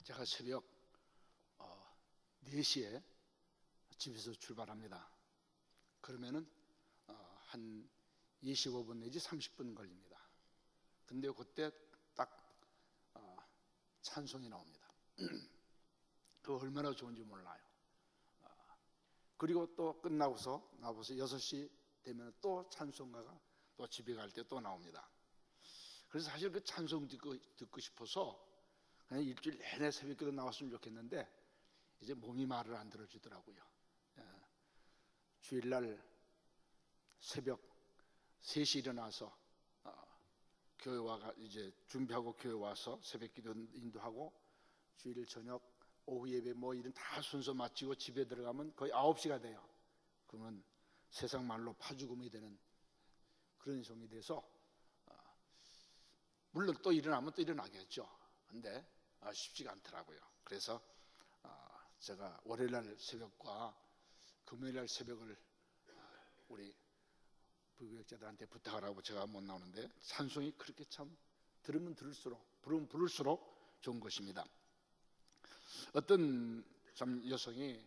제가 새벽 4시에 집에서 출발합니다. 그러면은 한 25분 내지 30분 걸립니다. 근데 그때 딱 찬송이 나옵니다. 그 얼마나 좋은지 몰라요. 그리고 또 끝나고서 6시 되면 또 찬송가가 또 집에 갈 때 또 나옵니다. 그래서 사실 그 찬송 듣고 싶어서 그냥 일주일 내내 새벽기도 나왔으면 좋겠는데 이제 몸이 말을 안 들어주더라고요. 주일날 새벽 3시 일어나서 교회 와가 이제 준비하고 교회 와서 새벽기도 인도하고 주일 저녁 오후 예배 뭐 이런 다 순서 마치고 집에 들어가면 거의 9시가 돼요. 그러면 세상 말로 파죽음이 되는 그런 성이 돼서 물론 또 일어나면 또 일어나겠죠. 근데 쉽지가 않더라고요. 그래서 제가 월요일날 새벽과 금요일날 새벽을 우리 부교육자들한테 부탁하라고 제가 못 나오는데 찬송이 그렇게 참 들으면 들을수록 부르면 부를수록 좋은 것입니다. 어떤 참 여성이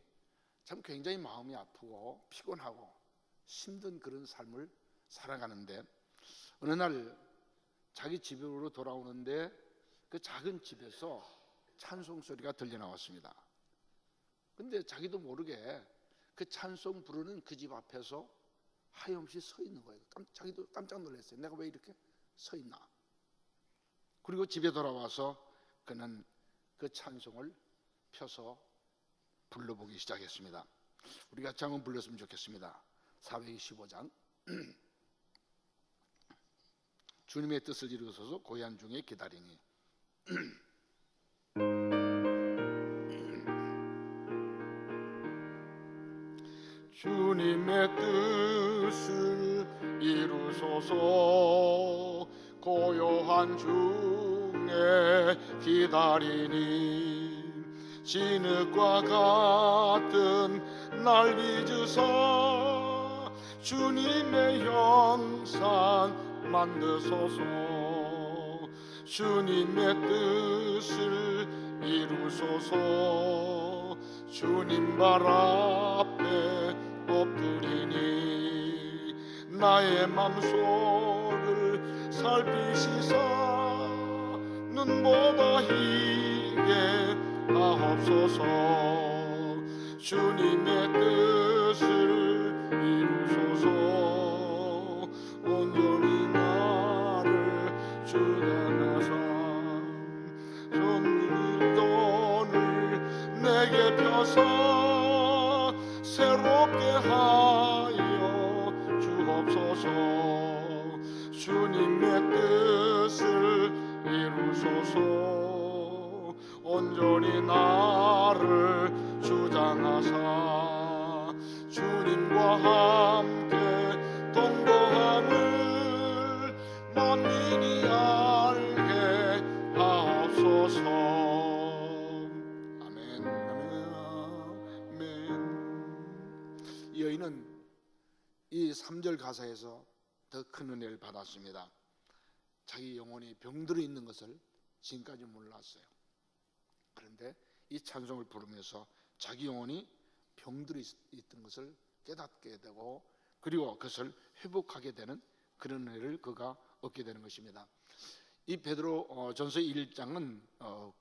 참 굉장히 마음이 아프고 피곤하고 힘든 그런 삶을 살아가는데 어느 날 자기 집으로 돌아오는데 그 작은 집에서 찬송 소리가 들려 나왔습니다. 근데 자기도 모르게 그 찬송 부르는 그 집 앞에서 하염없이 서 있는 거예요. 자기도 깜짝 놀랐어요. 내가 왜 이렇게 서 있나? 그리고 집에 돌아와서 그는 그 찬송을 펴서 불러보기 시작했습니다. 우리 같이 한번 불렀으면 좋겠습니다. 425장 주님의 뜻을 이루소서 고향 중에 기다리니. 주님의 뜻을 이루소서 고요한 중에 기다리니 진흙과 같은 날 빚으사 주님의 형상 만드소서. 주님의 뜻을 이루소서. 주님 발 앞에 엎드리니 나의 맘속을 살피시사 눈보다 희게 하옵소서. 주님의 뜻을 이루소서. 온전히 나를 주관하사 정밀 돈을 내게 펴서 새롭게 하여 주옵소서. 주님의 뜻을 이루소서. 온전히 나를 주장하사 주님과 함께 동거함을 만민이 알게 하옵소서. 아멘. 아멘. 이 여인은 이 3절 가사에서 더 큰 은혜를 받았습니다. 자기 영혼이 병들어 있는 것을 지금까지 몰랐어요. 그런데 이 찬송을 부르면서 자기 영혼이 병들어 있던 것을 깨닫게 되고 그리고 그것을 회복하게 되는 그런 은혜를 그가 얻게 되는 것입니다. 이 베드로 전서 1장은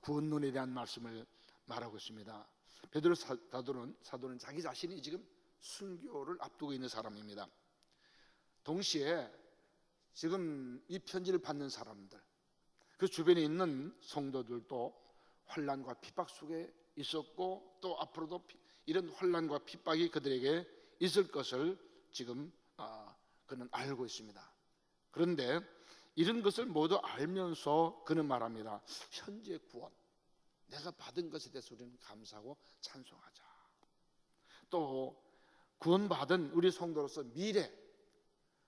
구원론에 대한 말씀을 말하고 있습니다. 베드로 사도는 자기 자신이 지금 순교를 앞두고 있는 사람입니다. 동시에 지금 이 편지를 받는 사람들, 그 주변에 있는 성도들도 환난과 핍박 속에 있었고 또 앞으로도 이런 환난과 핍박이 그들에게 있을 것을 지금 그는 알고 있습니다. 그런데 이런 것을 모두 알면서 그는 말합니다. 현재 구원, 내가 받은 것에 대해서 우리는 감사하고 찬송하자. 또 구원받은 우리 성도로서 미래,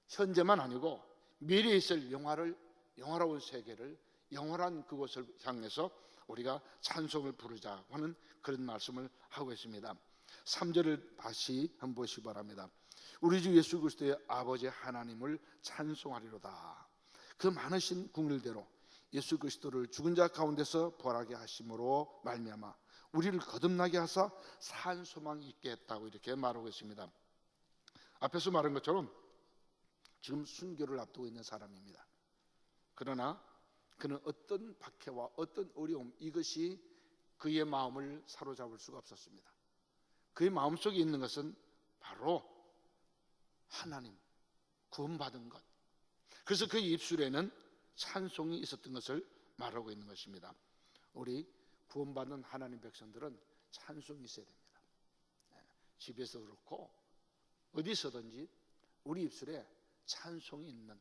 현재만 아니고 미래에 있을 영화로운 세계를 영원한 그곳을 향해서 우리가 찬송을 부르자고 하는 그런 말씀을 하고 있습니다. 3절을 다시 한번 보시기 바랍니다. 우리 주 예수 그리스도의 아버지 하나님을 찬송하리로다. 그 많으신 국률대로 예수 그리스도를 죽은 자 가운데서 부활하게 하심으로 말미암아 우리를 거듭나게 하사 산 소망이 있게 했다고 이렇게 말하고 있습니다. 앞에서 말한 것처럼 지금 순교를 앞두고 있는 사람입니다. 그러나 그는 어떤 박해와 어떤 어려움, 이것이 그의 마음을 사로잡을 수가 없었습니다. 그의 마음속에 있는 것은 바로 하나님, 구원받은 것. 그래서 그의 입술에는 찬송이 있었던 것을 말하고 있는 것입니다. 우리 구원받는 하나님 백성들은 찬송이 있어야 됩니다. 집에서 그렇고 어디서든지 우리 입술에 찬송이 있는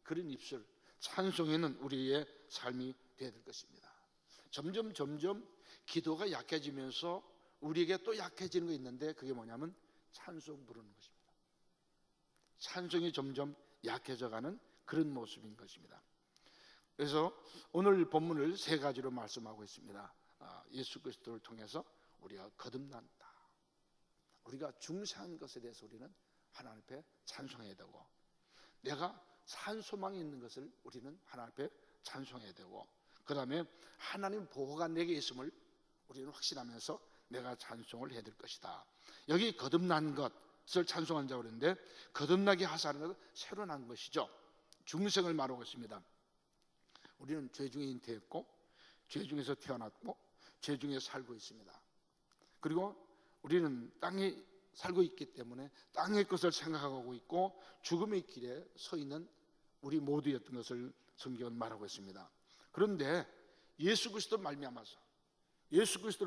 그런 입술, 찬송이 있는 우리의 삶이 되어야 될 것입니다. 점점 기도가 약해지면서 우리에게 또 약해지는 거 있는데, 그게 뭐냐면 찬송 부르는 것입니다. 찬송이 점점 약해져가는 그런 모습인 것입니다. 그래서 오늘 본문을 세 가지로 말씀하고 있습니다. 예수 그리스도를 통해서 우리가 거듭난다. 우리가 중생한 것에 대해서 우리는 하나님 앞에 찬송해야 되고, 내가 산 소망이 있는 것을 우리는 하나님 앞에 찬송해야 되고, 그 다음에 하나님 보호가 내게 있음을 우리는 확신하면서 내가 찬송을 해야 될 것이다. 여기 거듭난 것을 찬송한 자고 그러는데, 거듭나게 하사는 것은 새로 난 것이죠. 중생을 말하고 있습니다. 우리는 죄 중에 잉태했고 죄 중에서 태어났고 죄 중에 살고 있습니다. 그리고 우리는 땅에 살고 있기 때문에 땅의 것을 생각하고 있고 죽음의 길에 서 있는 우리 모두였던 것을 성경은 말하고 있습니다. 그런데 예수 그리스도를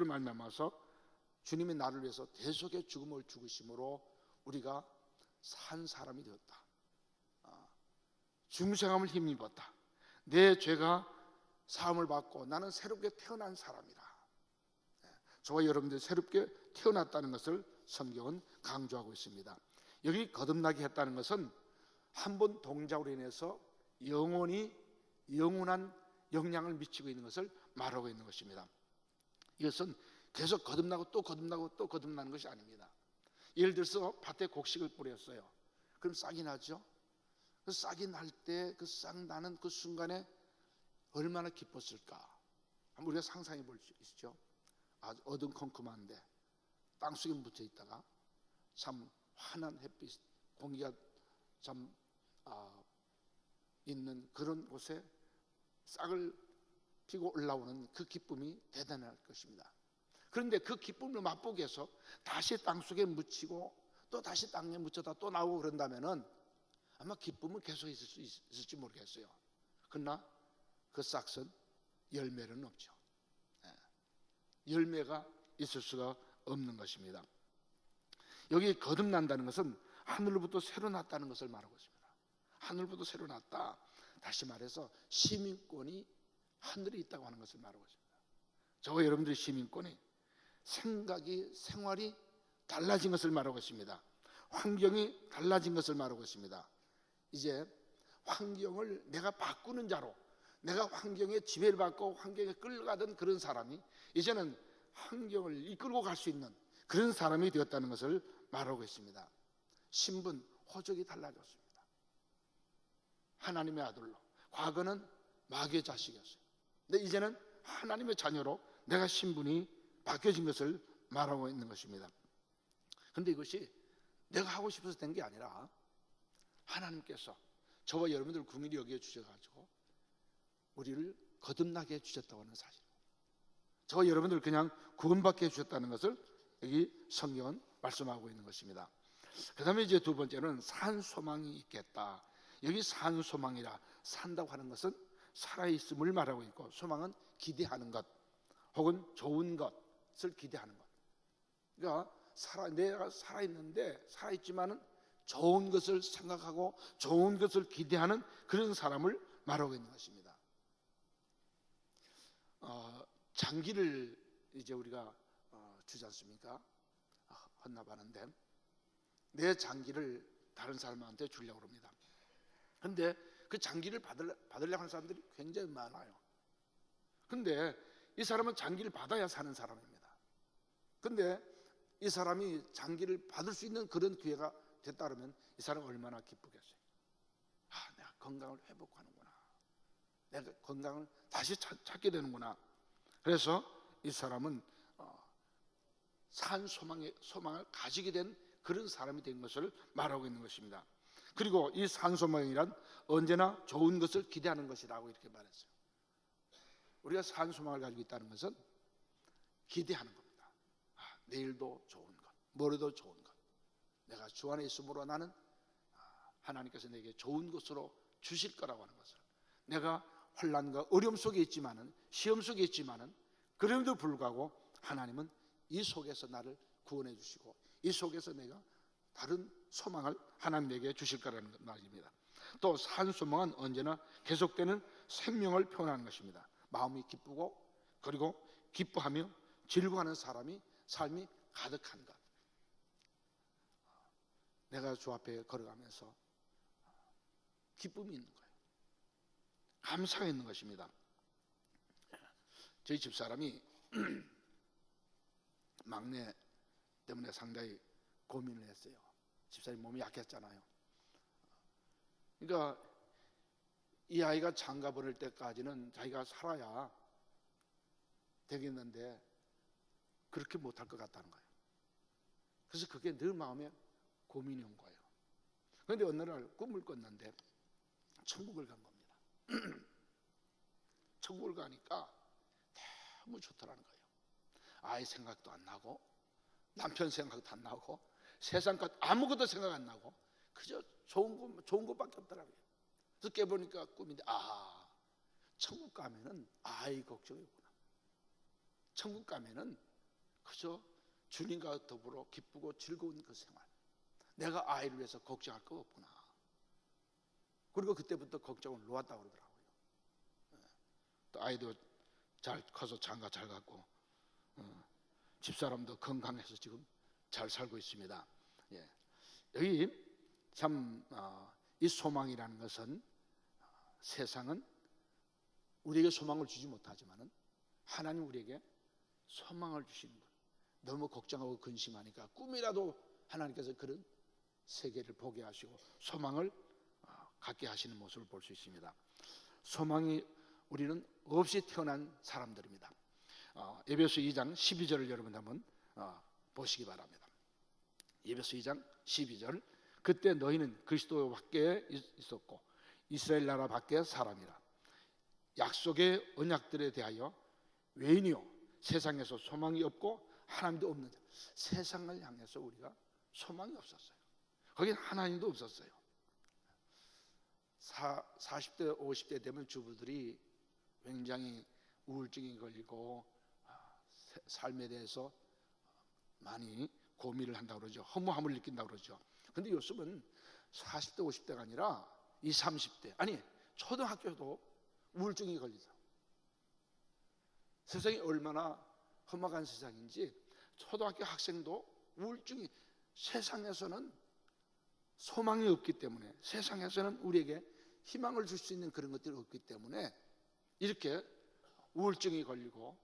말미암아서 주님이 나를 위해서 대속의 죽음을 죽으심으로 우리가 산 사람이 되었다. 중생함을 힘입었다. 내 죄가 사함을 받고 나는 새롭게 태어난 사람이다. 저와 여러분들이 새롭게 태어났다는 것을 성경은 강조하고 있습니다. 여기 거듭나게 했다는 것은 한 번 동작으로 인해서 영원한 영향을 미치고 있는 것을 말하고 있는 것입니다. 이것은 계속 거듭나고 또 거듭나고 또 거듭나는 것이 아닙니다. 예를 들어서 밭에 곡식을 뿌렸어요. 그럼 싹이 나죠. 그 싹이 날 때 그 싹 나는 그 순간에 얼마나 기뻤을까. 한번 우리가 상상해 볼 수 있죠. 아주 어두컴컴한데 땅속에 묻혀 있다가 참 환한 햇빛, 공기가 참 있는 그런 곳에 싹을 피고 올라오는 그 기쁨이 대단할 것입니다. 그런데 그 기쁨을 맛보기 위해서 다시 땅속에 묻히고 또 다시 땅에 묻혀다 또 나오고 그런다면은 아마 기쁨은 계속 있을 수 있을지 모르겠어요. 그러나 그 싹은 열매는 없죠. 열매가 있을 수가 없는 것입니다. 여기 거듭난다는 것은 하늘로부터 새로 났다는 것을 말하고 있습니다. 하늘로부터 새로 났다. 다시 말해서 시민권이 하늘에 있다고 하는 것을 말하고 있습니다. 저와 여러분들의 시민권이 생활이 달라진 것을 말하고 있습니다. 환경이 달라진 것을 말하고 있습니다. 이제 환경을 내가 바꾸는 자로, 내가 환경에 지배를 받고 환경에 끌려가던 그런 사람이 이제는 환경을 이끌고 갈 수 있는 그런 사람이 되었다는 것을 말하고 있습니다. 신분, 호적이 달라졌습니다. 하나님의 아들로, 과거는 마귀의 자식이었어요. 근데 이제는 하나님의 자녀로 내가 신분이 바뀌어진 것을 말하고 있는 것입니다. 그런데 이것이 내가 하고 싶어서 된 게 아니라 하나님께서 저와 여러분들 긍휼히 여겨 주셔가지고 우리를 거듭나게 해주셨다고 하는 사실, 저와 여러분들 그냥 구원받게 해주셨다는 것을 여기 성경은 말씀하고 있는 것입니다. 그 다음에 이제 두 번째는 산 소망이 있겠다. 여기 산 소망이라, 산다고 하는 것은 살아있음을 말하고 있고, 소망은 기대하는 것 혹은 좋은 것을 기대하는 것. 그러니까 내가 살아있는데, 살아있지만은 좋은 것을 생각하고 좋은 것을 기대하는 그런 사람을 말하고 있는 것입니다. 장기를 이제 우리가 주지 않습니까? 헌납하는데 내 장기를 다른 사람한테 주려고 합니다. 그런데 그 장기를 받으려고 하는 사람들이 굉장히 많아요. 그런데 이 사람은 장기를 받아야 사는 사람입니다. 그런데 이 사람이 장기를 받을 수 있는 그런 기회가 됐다 그러면 이 사람은 얼마나 기쁘겠어요. 내가 건강을 회복하는구나, 내가 건강을 다시 찾게 되는구나. 그래서 이 사람은 산 소망을 가지게 된 그런 사람이 된 것을 말하고 있는 것입니다. 그리고 이 산 소망이란 언제나 좋은 것을 기대하는 것이라고 이렇게 말했어요. 우리가 산 소망을 가지고 있다는 것은 기대하는 겁니다. 내일도 좋은 것, 모레도 좋은 것, 내가 주 안에 있으므로 나는 하나님께서 내게 좋은 것으로 주실 거라고 하는 것을, 내가 환난과 어려움 속에 있지만은, 시험 속에 있지만은, 그럼에도 불구하고 하나님은 이 속에서 나를 구원해 주시고 이 속에서 내가 다른 소망을 하나님에게 주실 거라는 말입니다. 또 산 소망은 언제나 계속되는 생명을 표현하는 것입니다. 마음이 기쁘고 그리고 기뻐하며 즐거워하는 삶이 가득한 것. 내가 주 앞에 걸어가면서 기쁨이 있는 거예요. 감사가 있는 것입니다. 저희 집사람이 막내 때문에 상당히 고민을 했어요. 집사님 몸이 약했잖아요. 그러니까 이 아이가 장가 보낼 때까지는 자기가 살아야 되겠는데 그렇게 못할 것 같다는 거예요. 그래서 그게 늘 마음에 고민이 온 거예요. 그런데 어느 날 꿈을 꿨는데 천국을 간 겁니다. 천국을 가니까 너무 좋더라는 거예요. 아이 생각도 안 나고 남편 생각도 안 나고 세상 것 아무것도 생각 안 나고 그저 좋은 것밖에 없더라고요. 그래서 깨보니까 꿈인데 천국 가면은 아이 걱정이 없구나. 천국 가면은 그저 주님과 더불어 기쁘고 즐거운 그 생활, 내가 아이를 위해서 걱정할 거 없구나. 그리고 그때부터 걱정을 놓았다고 그러더라고요. 또 아이도 잘 커서 장가 잘 갔고 집사람도 건강해서 지금 잘 살고 있습니다. 여기 참 이 소망이라는 것은 세상은 우리에게 소망을 주지 못하지만은 하나님 우리에게 소망을 주시는 분. 너무 걱정하고 근심하니까 꿈이라도 하나님께서 그런 세계를 보게 하시고 소망을 갖게 하시는 모습을 볼 수 있습니다. 소망이 우리는 없이 태어난 사람들입니다. 에베소 2장 12절을 여러분 한번 보시기 바랍니다. 에베소 2장 12절. 그때 너희는 그리스도 밖에 있었고 이스라엘 나라 밖에 사람이라. 약속의 언약들에 대하여 외인이요 세상에서 소망이 없고 하나님도 없는 자. 세상을 향해서 우리가 소망이 없었어요. 거긴 하나님도 없었어요. 40대 50대 되면 주부들이 굉장히 우울증이 걸리고 삶에 대해서 많이 고민을 한다고 그러죠. 허무함을 느낀다고 그러죠. 근데 요즘은 40대 50대가 아니라 20, 30대 아니 초등학교도 우울증이 걸리죠. 세상이 얼마나 험악한 세상인지 초등학교 학생도 우울증이, 세상에서는 소망이 없기 때문에, 세상에서는 우리에게 희망을 줄 수 있는 그런 것들이 없기 때문에 이렇게 우울증이 걸리고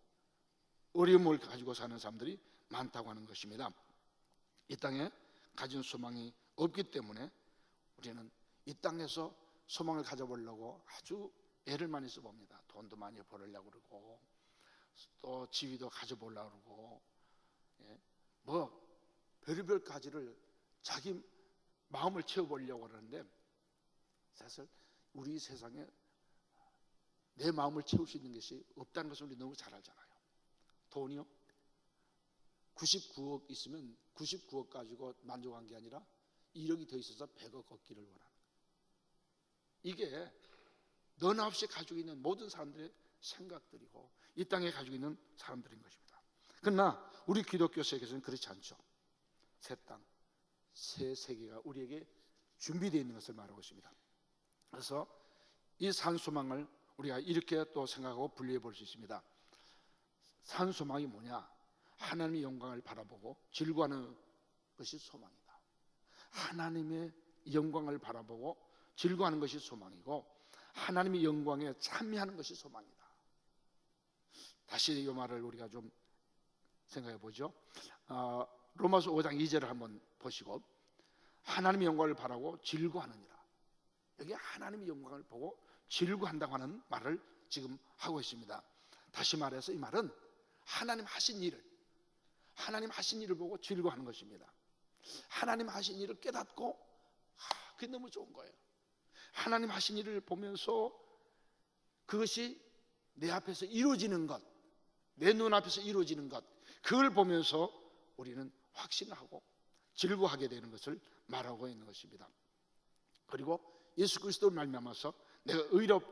어려움을 가지고 사는 사람들이 많다고 하는 것입니다. 이 땅에 가진 소망이 없기 때문에 우리는 이 땅에서 소망을 가져보려고 아주 애를 많이 써봅니다. 돈도 많이 벌으려고 그러고 또 지위도 가져보려고 그러고 별의별 가지를 자기 마음을 채워보려고 하는데 사실 우리 세상에 내 마음을 채울 수 있는 것이 없다는 것을 우리 너무 잘 알잖아요. 돈이요? 99억 있으면 99억 가지고 만족한 게 아니라 1억이 더 있어서 100억 얻기를 원하는 거예요. 이게 너나 없이 가지고 있는 모든 사람들의 생각들이고 이 땅에 가지고 있는 사람들인 것입니다. 그러나 우리 기독교 세계에서는 그렇지 않죠. 새 땅, 새 세계가 우리에게 준비되어 있는 것을 말하고 있습니다. 그래서 이 산소망을 우리가 이렇게 또 생각하고 분류해 볼 수 있습니다. 산소망이 뭐냐? 하나님의 영광을 바라보고 즐거워하는 것이 소망이다. 하나님의 영광을 바라보고 즐거워하는 것이 소망이고 하나님의 영광에 참여하는 것이 소망이다. 다시 이 말을 우리가 좀 생각해 보죠. 로마서 5장 2절을 한번 보시고 하나님의 영광을 바라고 즐거워하느니라. 여기 하나님의 영광을 보고 질구한다고 하는 말을 지금 하고 있습니다. 다시 말해서 이 말은 하나님 하신 일을 보고 질구하는 것입니다. 하나님 하신 일을 깨닫고 그게 너무 좋은 거예요. 하나님 하신 일을 보면서 그것이 내 앞에서 이루어지는 것, 내 눈앞에서 이루어지는 것, 그걸 보면서 우리는 확신하고 즐거워하게 되는 것을 말하고 있는 것입니다. 그리고 예수 그리스도를 말미암아서 내가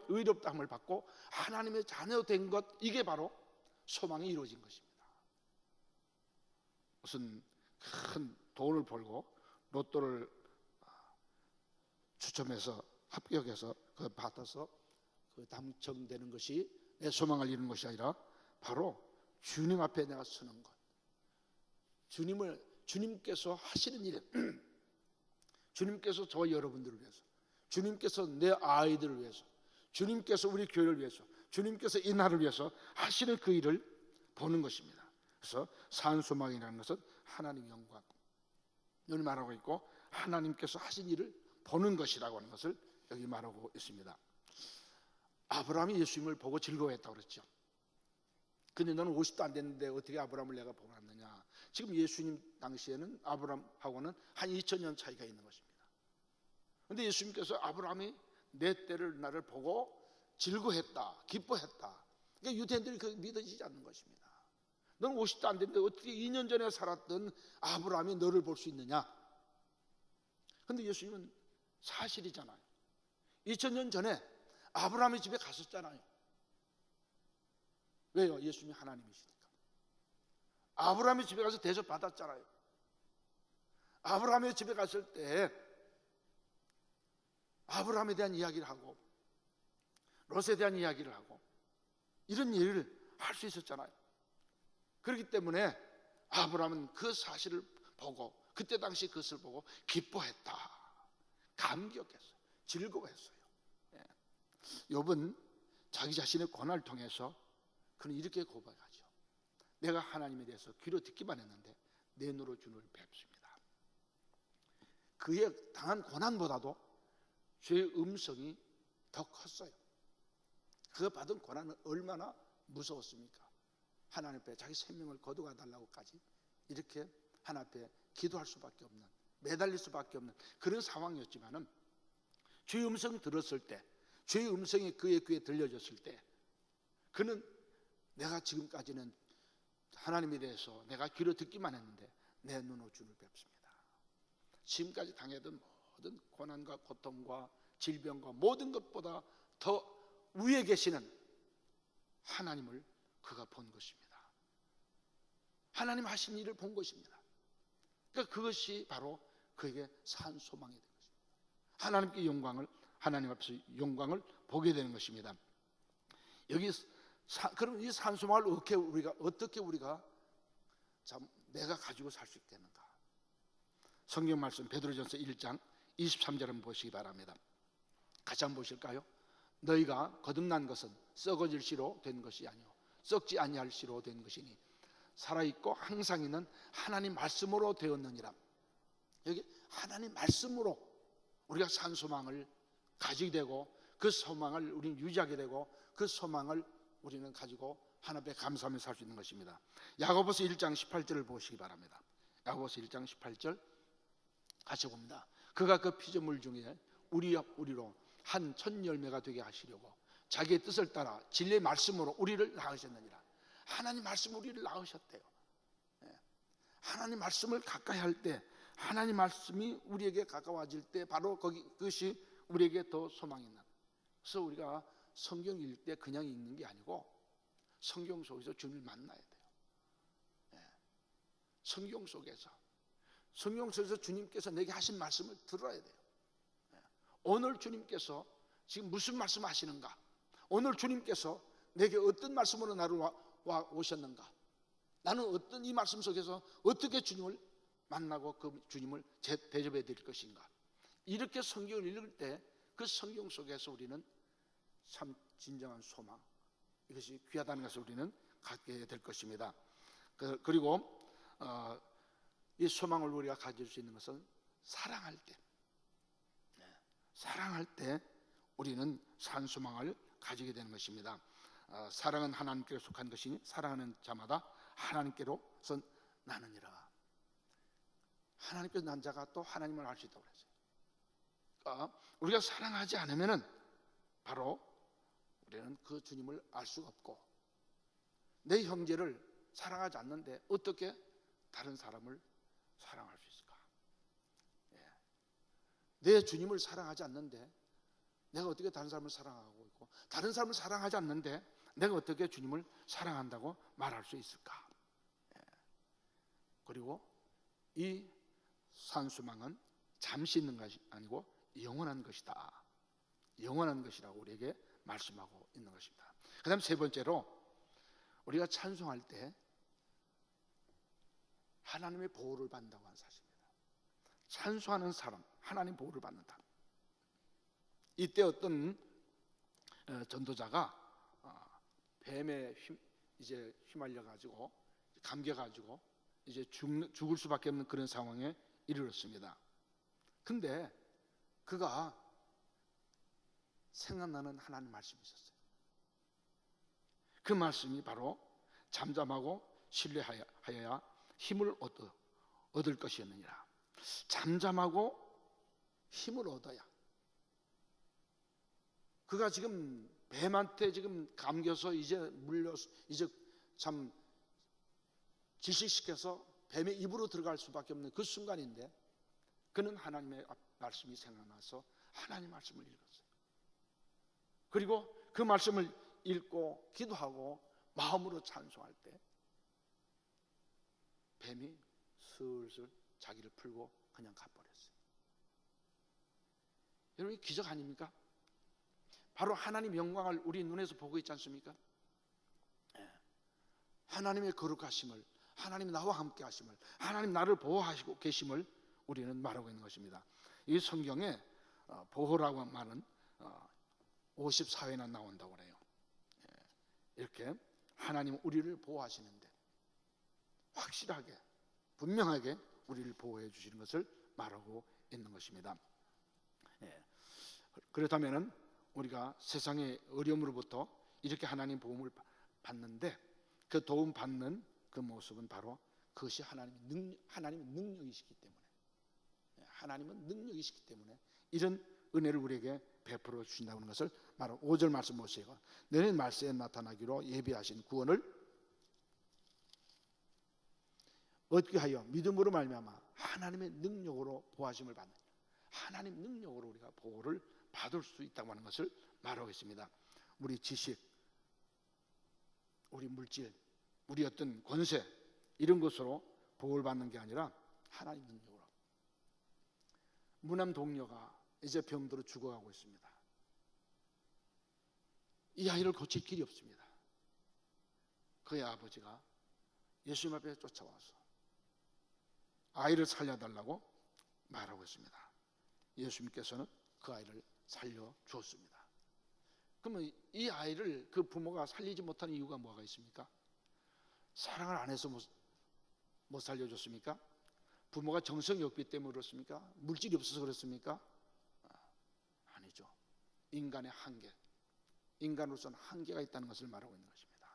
의롭다함을 받고 하나님의 자녀 된 것, 이게 바로 소망이 이루어진 것입니다. 무슨 큰 돈을 벌고 로또를 추첨해서 합격해서 그걸 받아서 그 당첨되는 것이 내 소망을 이루는 것이 아니라 바로 주님 앞에 내가 서는 것, 주님께서 하시는 일, 주님께서 저와 여러분들을 위해서, 주님께서 내 아이들을 위해서, 주님께서 우리 교회를 위해서, 주님께서 이 나라를 위해서 하시는 그 일을 보는 것입니다. 그래서 산소망이라는 것은 하나님의 영광, 여기 말하고 있고 하나님께서 하신 일을 보는 것이라고 하는 것을 여기 말하고 있습니다. 아브라함이 예수님을 보고 즐거워했다고 그랬죠. 근데 너는 50도 안 됐는데 어떻게 아브라함을 내가 보고 왔느냐. 지금 예수님 당시에는 아브라함하고는 한 2000년 차이가 있는 것입니다. 그런데 예수님께서 아브라함이 내 때를 나를 보고 즐거워했다, 기뻐했다. 그러니까 유대인들이 그 믿어지지 않는 것입니다. 너는 50도 안 됐는데 어떻게 2년 전에 살았던 아브라함이 너를 볼 수 있느냐. 그런데 예수님은 사실이잖아요. 2000년 전에 아브라함의 집에 갔었잖아요. 왜요? 예수님이 하나님이시니까. 아브라함의 집에 가서 대접 받았잖아요. 아브라함의 집에 갔을 때 아브라함에 대한 이야기를 하고 롯에 대한 이야기를 하고 이런 일을 할 수 있었잖아요. 그렇기 때문에 아브라함은 그 사실을 보고 그때 당시 그것을 보고 기뻐했다, 감격했어요, 즐거워했어요. 욥은 자기 자신의 고난을 통해서 그는 이렇게 고백하죠. 내가 하나님에 대해서 귀로 듣기만 했는데 내 눈으로 주를 뵙습니다. 그의 당한 고난보다도 죄의 음성이 더 컸어요. 그가 받은 고난은 얼마나 무서웠습니까? 하나님 앞에 자기 생명을 거두어 달라고까지 이렇게 하나님 앞에 기도할 수밖에 없는, 매달릴 수밖에 없는 그런 상황이었지만은 주의 음성 들었을 때, 주의 음성이 그의 귀에 들려졌을 때 그는 내가 지금까지는 하나님에 대해서 내가 귀로 듣기만 했는데 내 눈으로 주를 뵙습니다. 지금까지 당했던 모든 고난과 고통과 질병과 모든 것보다 더 위에 계시는 하나님을 그가 본 것입니다. 하나님 하신 일을 본 것입니다. 그러니까 그것이 바로 그에게 산 소망이 된 것입니다. 하나님께 영광을, 하나님 앞에서 영광을 보게 되는 것입니다. 여기 그럼 이 산 소망을 어떻게 우리가 내가 가지고 살 수 있겠는가? 성경 말씀 베드로전서 1장 23절 한번 보시기 바랍니다. 같이 한번 보실까요? 너희가 거듭난 것은 썩어질 씨로 된 것이 아니요 썩지 아니할 씨로 된 것이니 살아있고 항상 있는 하나님 말씀으로 되었느니라. 여기 하나님 말씀으로 우리가 산 소망을 가지게 되고 그 소망을 우리는 유지하게 되고 그 소망을 우리는 가지고 하나님께 감사하며 살 수 있는 것입니다. 야고보서 1장 18절을 보시기 바랍니다. 야고보서 1장 18절 같이 봅니다. 그가 그 피조물 중에 우리로 한 첫 열매가 되게 하시려고 자기의 뜻을 따라 진리의 말씀으로 우리를 낳으셨느니라. 하나님 말씀 우리를 낳으셨대요. 하나님 말씀을 가까이 할 때, 하나님 말씀이 우리에게 가까워질 때 바로 그것이 우리에게 더 소망이 있는. 그래서 우리가 성경 읽을 때 그냥 읽는 게 아니고 성경 속에서 주님을 만나야 돼요. 성경 속에서 주님께서 내게 하신 말씀을 들어야 돼요. 오늘 주님께서 지금 무슨 말씀 하시는가? 오늘 주님께서 내게 어떤 말씀으로 나를 오셨는가? 나는 어떤 이 말씀 속에서 어떻게 주님을 만나고 그 주님을 대접해 드릴 것인가? 이렇게 성경을 읽을 때 그 성경 속에서 우리는 참 진정한 소망, 이것이 귀하다는 것을 우리는 갖게 될 것입니다. 그리고 이 소망을 우리가 가질 수 있는 것은 사랑할 때 우리는 산소망을 가지게 되는 것입니다. 사랑은 하나님께 속한 것이니 사랑하는 자마다 하나님께로서 나느니라. 하나님께서 난 자가 또 하나님을 알 수 있다고 그랬어요. 그러니까 우리가 사랑하지 않으면은 바로 우리는 그 주님을 알 수가 없고, 내 형제를 사랑하지 않는데 어떻게 다른 사람을 사랑할 수 있을까? 내 주님을 사랑하지 않는데 내가 어떻게 다른 사람을 사랑하고 있고, 다른 사람을 사랑하지 않는데 내가 어떻게 주님을 사랑한다고 말할 수 있을까? 그리고 이 산수망은 잠시 있는 것이 아니고 영원한 것이다. 영원한 것이라고 우리에게 말씀하고 있는 것입니다. 그 다음 세 번째로, 우리가 찬송할 때 하나님의 보호를 받는다고 하는 사실입니다. 찬송하는 사람, 하나님 보호를 받는다. 이때 어떤 전도자가 뱀에 이제 휘말려 가지고 감겨 가지고 이제 죽을 수밖에 없는 그런 상황에 이르렀습니다. 근데 그가 생각나는 하나님 말씀이 있었어요. 그 말씀이 바로 잠잠하고 신뢰하여야 힘을 얻을 것이었느니라. 잠잠하고 힘을 얻어야. 그가 지금 뱀한테 지금 감겨서 이제 물려서 이제 참 질식시켜서 뱀의 입으로 들어갈 수밖에 없는 그 순간인데, 그는 하나님의 말씀이 생각나서 하나님 말씀을 읽었어요. 그리고 그 말씀을 읽고 기도하고 마음으로 찬송할 때 뱀이 슬슬 자기를 풀고 그냥 가버렸어요. 여러분, 이 기적 아닙니까? 바로 하나님의 영광을 우리 눈에서 보고 있지 않습니까? 하나님의 거룩하심을, 하나님 나와 함께 하심을, 하나님 나를 보호하시고 계심을 우리는 말하고 있는 것입니다. 이 성경에 보호라고 말은 54회나 나온다고 그래요. 이렇게 하나님 우리를 보호하시는데 확실하게 분명하게 우리를 보호해 주시는 것을 말하고 있는 것입니다. 그렇다면 우리가 세상의 어려움으로부터 이렇게 하나님 도움을 받는데, 그 도움 받는 그 모습은 바로 그것이 하나님의 능력이시기 때문에, 하나님은 능력이시기 때문에 이런 은혜를 우리에게 베풀어 주신다는 것을 바로 5절 말씀 보세요. 너는 말세에 나타나기로 예비하신 구원을 얻게 하여 믿음으로 말미암아 하나님의 능력으로 보호하심을 받는, 하나님 능력으로 우리가 보호를 받을 수 있다고 하는 것을 말하고 있습니다. 우리 지식, 우리 물질, 우리 어떤 권세 이런 것으로 보호를 받는 게 아니라 하나님 능력으로. 무남 동료가 이제 병들어 죽어가고 있습니다. 이 아이를 고칠 길이 없습니다. 그의 아버지가 예수님 앞에 쫓아와서 아이를 살려달라고 말하고 있습니다. 예수님께서는 그 아이를 살려주었습니다. 그러면 이 아이를 그 부모가 살리지 못하는 이유가 뭐가 있습니까? 사랑을 안 해서 못 살려줬습니까? 부모가 정성이 없기 때문에 그렇습니까? 물질이 없어서 그렇습니까? 아니죠. 인간의 한계, 인간으로서는 한계가 있다는 것을 말하고 있는 것입니다.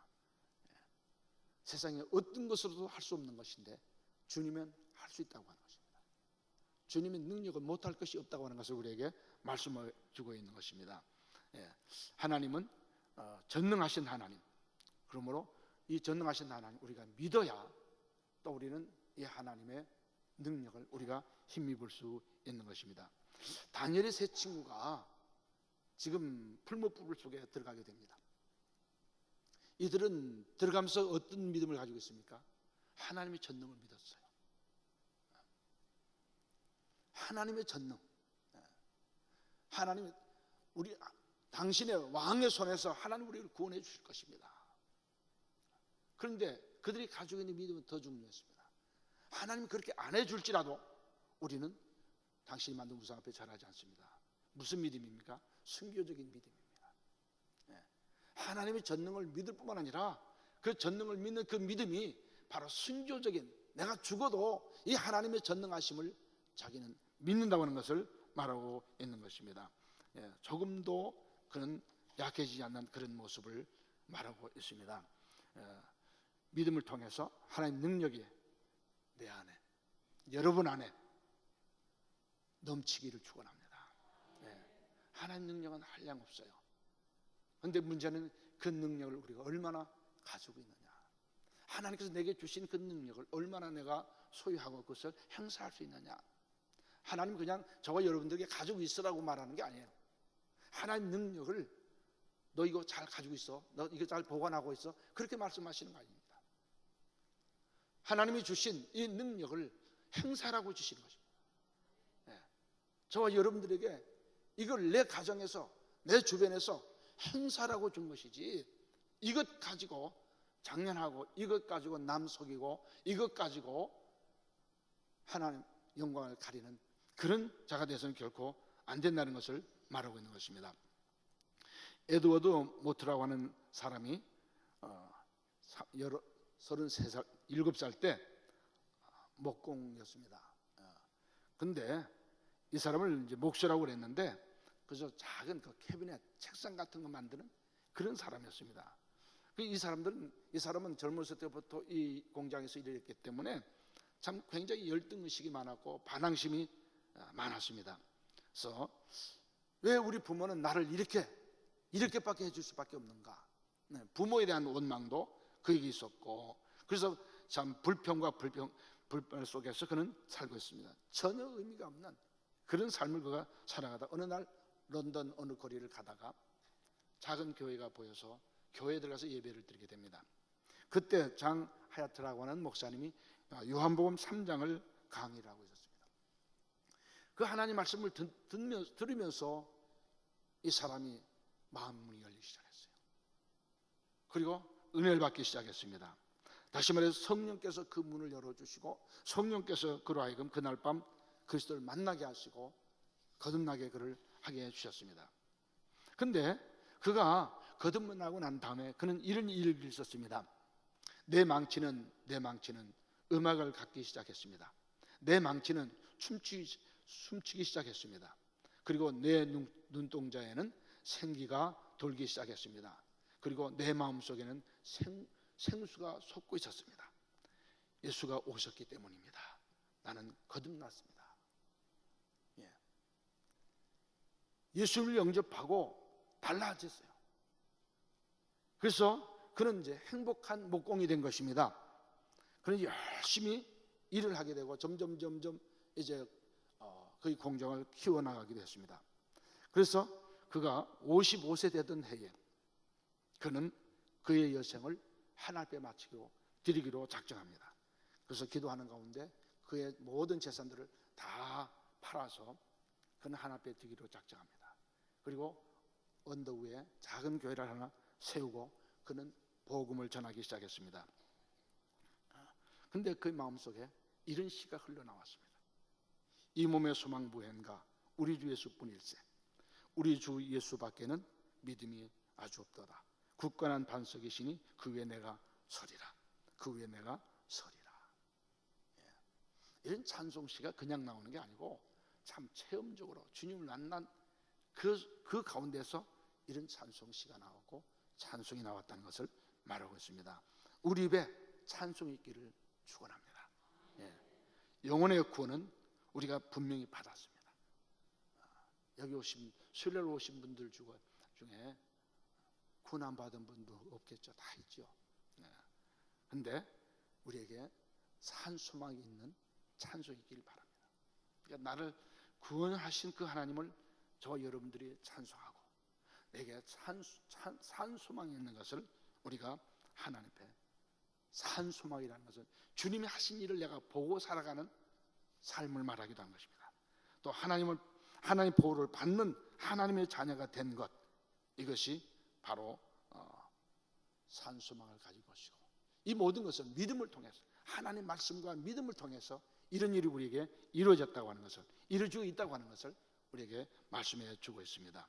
세상에 어떤 것으로도 할 수 없는 것인데 주님은 할 수 있다고 하는 것입니다. 주님의 능력은 못할 것이 없다고 하는 것을 우리에게 말씀을 주고 있는 것입니다. 하나님은 전능하신 하나님, 그러므로 이 전능하신 하나님 우리가 믿어야 또 우리는 이 하나님의 능력을 우리가 힘입을 수 있는 것입니다. 다니엘의 세 친구가 지금 풀무불 속에 들어가게 됩니다. 이들은 들어가면서 어떤 믿음을 가지고 있습니까? 하나님의 전능을 믿었어요. 하나님의 전능, 하나님 우리 당신의 왕의 손에서 하나님 우리를 구원해 주실 것입니다. 그런데 그들이 가지고 있는 믿음은 더 중요했습니다. 하나님이 그렇게 안 해줄지라도 우리는 당신이 만든 우상 앞에 절하지 않습니다. 무슨 믿음입니까? 순교적인 믿음입니다. 하나님의 전능을 믿을 뿐만 아니라 그 전능을 믿는 그 믿음이 바로 순교적인, 내가 죽어도 이 하나님의 전능하심을 자기는 믿는다고 하는 것을 말하고 있는 것입니다. 조금도 그는 약해지지 않는 그런 모습을 말하고 있습니다. 믿음을 통해서 하나님 능력이 내 안에, 여러분 안에 넘치기를 축원합니다. 하나님 능력은 한량없어요. 그런데 문제는 그 능력을 우리가 얼마나 가지고 있느냐. 하나님께서 내게 주신 그 능력을 얼마나 내가 소유하고 그것을 행사할 수 있느냐. 하나님 그냥 저와 여러분들에게 가지고 있으라고 말하는 게 아니에요. 하나님 능력을 너 이거 잘 가지고 있어, 너 이거 잘 보관하고 있어, 그렇게 말씀하시는 거 아닙니다. 하나님이 주신 이 능력을 행사라고 주시는 것입니다. 저와 여러분들에게 이걸 내 가정에서, 내 주변에서 행사라고 준 것이지, 이것 가지고 장난하고, 이것 가지고 남 속이고, 이것 가지고 하나님 영광을 가리는 그런 자가 되어서는 결코 안 된다는 것을 말하고 있는 것입니다. 에드워드 모트라고 하는 사람이 33살, 7살 때 목공이었습니다. 근데 이 사람을 이제 목수라고 그랬는데, 그저 작은 그 캐비넷, 책상 같은 거 만드는 그런 사람이었습니다. 이 사람은 젊었을 때부터 이 공장에서 일을 했기 때문에 참 굉장히 열등의식이 많았고 반항심이 많았습니다. 그래서 왜 우리 부모는 나를 이렇게밖에 해줄 수밖에 없는가? 부모에 대한 원망도 그에게 있었고, 그래서 참 불평 속에서 그는 살고 있습니다. 전혀 의미가 없는 그런 삶을 그가 살아가다 어느 날 런던 어느 거리를 가다가 작은 교회가 보여서 교회에 들어가서 예배를 드리게 됩니다. 그때 장 하야트라고 하는 목사님이 요한복음 3장을 강의를 하고 있었습니다. 그 하나님 말씀을 들으면서 이 사람이 마음문이 열리기 시작했어요. 그리고 은혜를 받기 시작했습니다. 다시 말해서 성령께서 그 문을 열어주시고, 성령께서 그로 하여금 그날 밤 그리스도를 만나게 하시고 거듭나게 그를 하게 해주셨습니다. 근데 그가 거듭나고 난 다음에 그는 이런 일을 있었습니다. 내 망치는 음악을 갖기 시작했습니다. 내 망치는 춤추기 시작했습니다. 그리고 내 눈동자에는 생기가 돌기 시작했습니다. 그리고 내 마음속에는 생수가 솟고 있었습니다. 예수가 오셨기 때문입니다. 나는 거듭났습니다. 예수를 영접하고 달라졌어요. 그래서 그는 이제 행복한 목공이 된 것입니다. 그는 열심히 일을 하게 되고 점점 이제 그 공장을 키워나가게 됐습니다. 그래서 그가 55세 되던 해에 그는 그의 여생을 하나님 앞에 마치고 드리기로 작정합니다. 그래서 기도하는 가운데 그의 모든 재산들을 다 팔아서 그는 하나님 앞에 드리기로 작정합니다. 그리고 언덕 위에 작은 교회를 하나 세우고 그는 복음을 전하기 시작했습니다. 근데 그 마음속에 이런 시가 흘러나왔습니다. 이 몸의 소망 무언가 우리 주 예수뿐일세. 우리 주 예수밖에는 믿음이 아주 없도다. 굳건한 반석이시니 그 위에 내가 서리라. 그 위에 내가 서리라. 이런 찬송시가 그냥 나오는 게 아니고 참 체험적으로 주님을 만난 그 가운데서 이런 찬송시가 나오고 찬송이 나왔다는 것을 말하고 있습니다. 우리 입에 찬송이 있기를 축원합니다. 영혼의 구원은 우리가 분명히 받았습니다. 여기 수요일에 오신 분들 중에 구원 받은 분도 없겠죠. 다 있죠. 그런데 우리에게 산 소망이 있는 찬송이 있기를 바랍니다. 그러니까 나를 구원하신 그 하나님을 저와 여러분들이 찬송하고 내게 산 소망이 있는 것을 우리가 하나님 앞에, 산 소망이라는 것은 주님이 하신 일을 내가 보고 살아가는 삶을 말하기도 한 것입니다. 또 하나님 보호를 받는 하나님의 자녀가 된 것, 이것이 바로 산 소망을 가지고 오시고, 이 모든 것은 믿음을 통해서, 하나님 말씀과 믿음을 통해서 이런 일이 우리에게 이루어졌다고 하는 것을, 이루어지고 있다고 하는 것을 우리에게 말씀해 주고 있습니다.